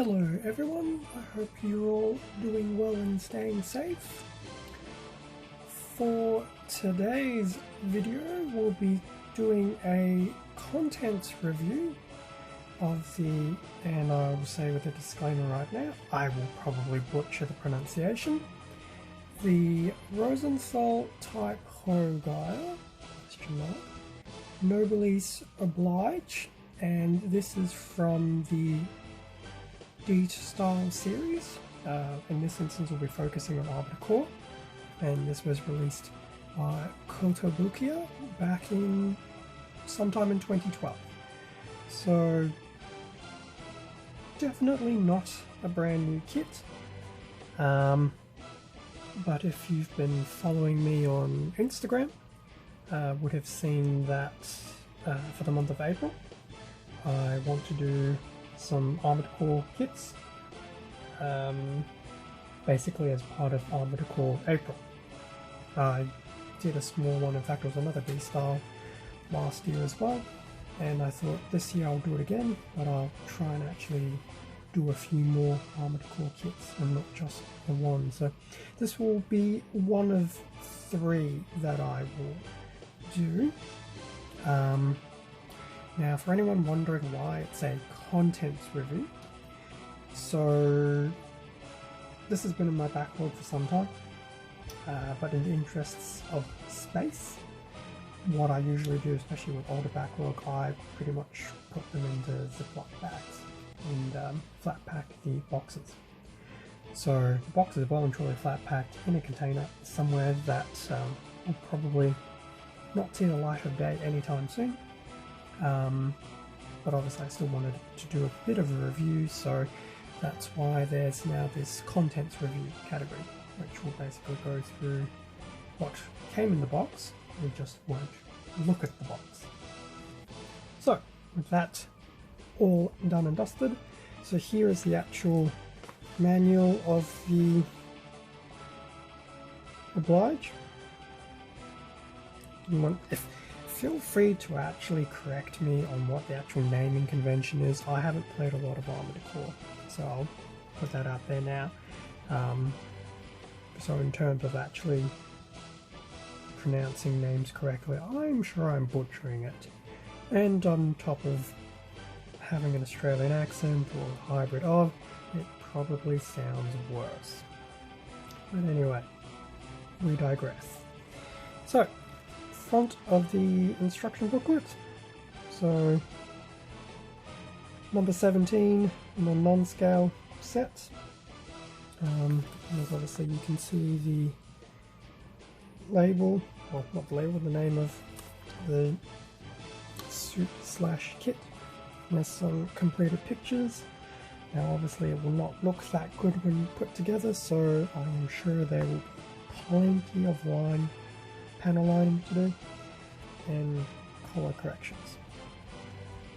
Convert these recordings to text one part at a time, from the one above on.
Hello everyone, I hope you're all doing well and staying safe. For today's video we'll be doing a contents review of the, and I will say with a disclaimer right now, I will probably butcher the pronunciation, the Rosenthal Type-Hogire Noblesse Oblige, and this is from the style series. In this instance we'll be focusing on Arbiter Core, and this was released by Kotobukiya back in sometime in 2012. So definitely not a brand new kit, but if you've been following me on Instagram would have seen that for the month of April I want to do some Arbiter Core kits, basically as part of Arbiter Core April. I did a small one, in fact it was another B-style last year as well, and I thought this year I'll do it again, but I'll try and actually do a few more Arbiter Core kits and not just the one. So this will be one of 3 that I will do. Now for anyone wondering why it's a contents review, so this has been in my backlog for some time, but in the interests of space, what I usually do, especially with older backlog, I pretty much put them into Ziploc bags and flat pack the boxes. So the box is well and truly flat packed in a container somewhere that will probably not see the light of day anytime soon. But obviously I still wanted to do a bit of a review, so that's why there's now this contents review category, which will basically go through what came in the box. We just won't look at the box. So with that all done and dusted, so here is the actual manual of the Oblige. Feel free to actually correct me on what the actual naming convention is. I haven't played a lot of Arbiter Core, so I'll put that out there now. So in terms of actually pronouncing names correctly, I'm sure I'm butchering it. And on top of having an Australian accent or a hybrid of, it probably sounds worse. But anyway, we digress. So, front of the instruction booklet, so number 17 in the non-scale set. As obviously you can see the label, well not the label, the name of the suit slash kit. There's some completed pictures. Now obviously it will not look that good when put together, so I am sure there will be plenty of panel lining to do and color corrections.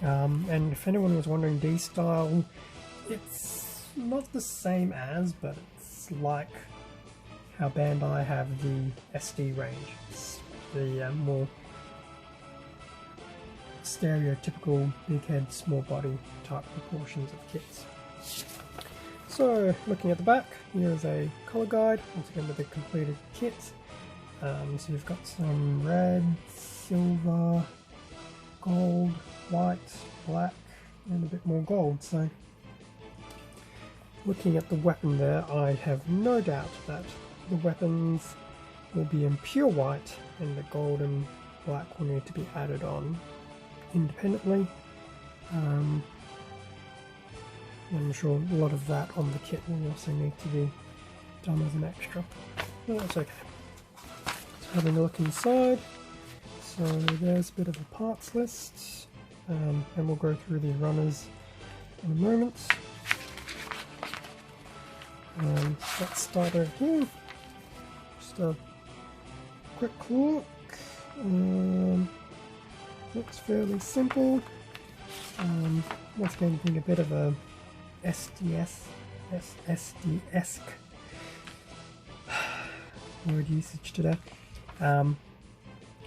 And if anyone was wondering, D-style, it's not the same as, but it's like how Bandai have the SD range. It's the more stereotypical big head, small body type proportions of kits. So looking at the back, here is a color guide, once again with the completed kit. So you've got some red, silver, gold, white, black, and a bit more gold. So looking at the weapon there, I have no doubt that the weapons will be in pure white and the gold and black will need to be added on independently. I'm sure a lot of that on the kit will also need to be done as an extra. But that's okay. Having a look inside, so there's a bit of a parts list, and we'll go through the runners in a moment. Let's start over here. Just a quick look. Looks fairly simple. Once again, being a bit of a SD-esque word usage today.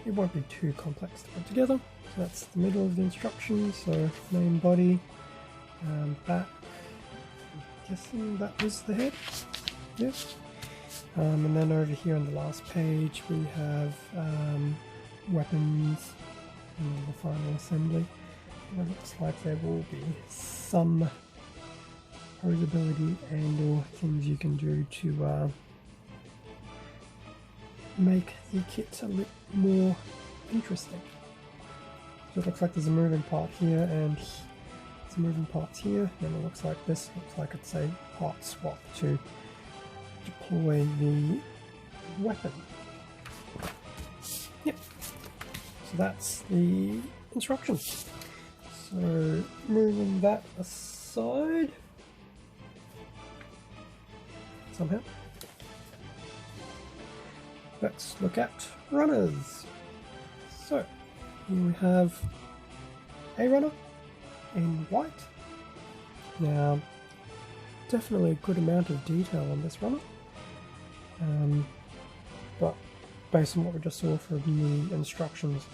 It won't be too complex to put together. So that's the middle of the instructions, so main body, back, guessing that was the head. Yep. And then over here on the last page we have weapons and the final assembly. And it looks like there will be some posability and or things you can do to make the kit a little more interesting. So it looks like there's a moving part here and some moving parts here, and it looks like this looks like it's a part swap to deploy the weapon. Yep. So that's the instructions. So moving that aside somehow, let's look at runners. So here we have a runner in white. Now, definitely a good amount of detail on this runner, but based on what we just saw from the instructions,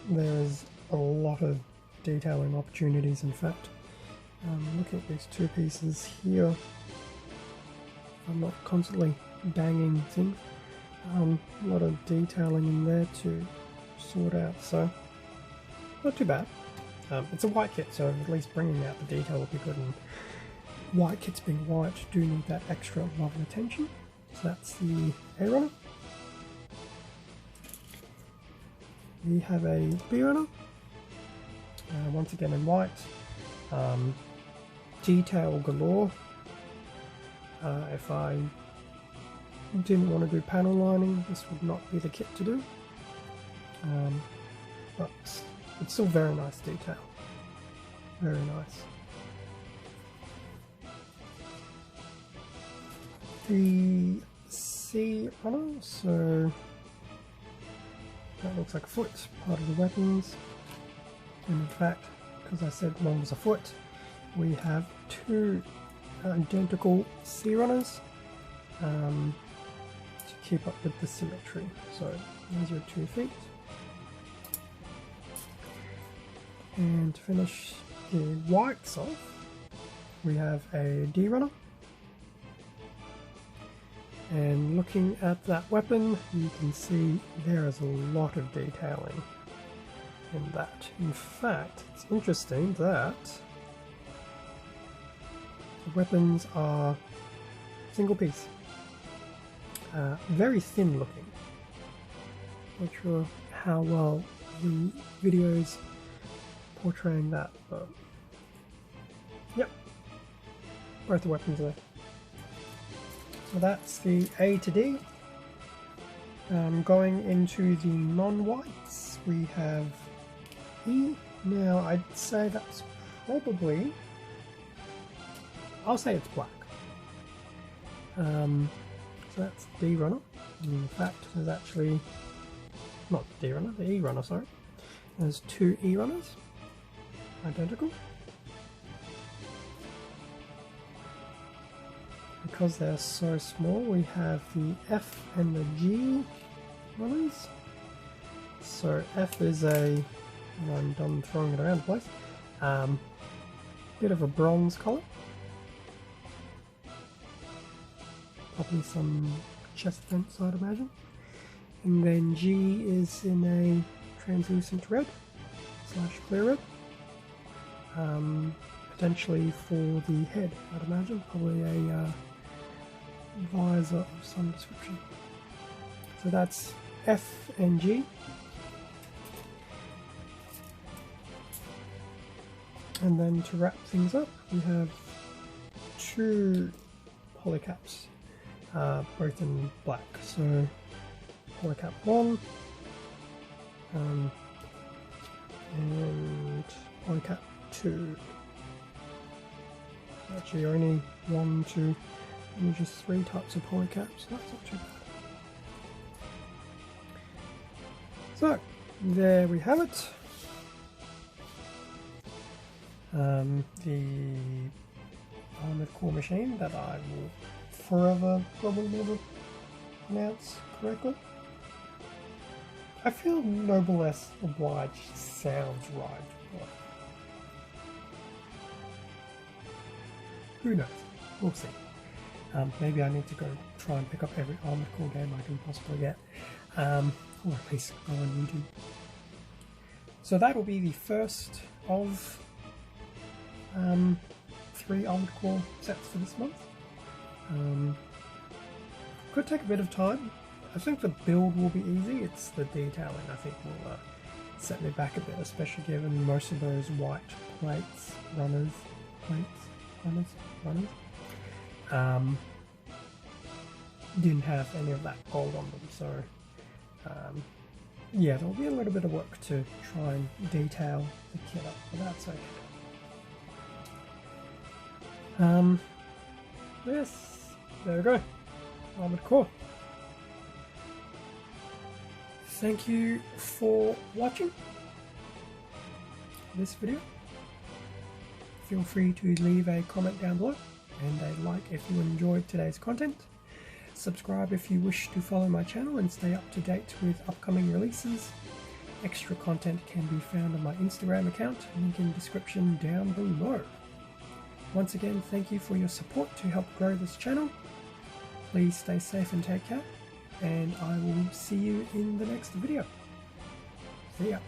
there is a lot of detailing opportunities. In fact, looking at these two pieces here, I'm not constantly banging things. A lot of detailing in there to sort out, so not too bad. It's a white kit, so at least bringing out the detail will be good, and white kits being white do need that extra love and attention. So that's the A runner. We have a B runner, once again in white. Detail galore. If I didn't want to do panel lining, this would not be the kit to do, but it's still very nice detail, very nice. The C runner, so that looks like a foot, part of the weapons, and in fact, because I said one was a foot, we have two identical C runners to keep up with the symmetry. So these are 2 feet. And to finish the whites off, we have a D runner. And looking at that weapon, you can see there is a lot of detailing in that. In fact, it's interesting that the weapons are single piece, very thin looking. Not sure how well the videos portraying that, but yep, both the weapons are there. So that's the A to D. Going into the non-whites, we have E. Now I'd say that's probably, I'll say it's black. So that's D runner. In fact, there's actually not D runner, the E runner, sorry. There's 2 E runners, identical. Because they're so small, we have the F and the G runners. So F is a, I'm done throwing it around the place, bit of a bronze colour. Probably some chest fence, I'd imagine. And then G is in a translucent red / clear red. Potentially for the head, I'd imagine. Probably a visor of some description. So that's F and G. And then to wrap things up, we have 2 polycaps, both in black. So polycap 1 and polycap 2. Actually only 1, 2, and just 3 types of polycaps, so that's not too bad. So there we have it. The armored core machine that I will forever probably never pronounce correctly. I feel Noblesse Oblige sounds right, but who knows? we'll see. Maybe I need to go try and pick up every Armored Core game I can possibly get, or at least go on YouTube. So that will be the first of 3 Armored Core sets for this month. Could take a bit of time. I think the build will be easy. It's the detailing I think will set me back a bit, especially given most of those white runners, didn't have any of that gold on them, so yeah, there'll be a little bit of work to try and detail the kit up, but that's okay. Yes, there we go, Armored Core. Thank you for watching this video. Feel free to leave a comment down below and a like if you enjoyed today's content. Subscribe if you wish to follow my channel and stay up to date with upcoming releases. Extra content can be found on my Instagram account, link in the description down below. Once again, thank you for your support to help grow this channel. Please stay safe and take care, and I will see you in the next video. See ya.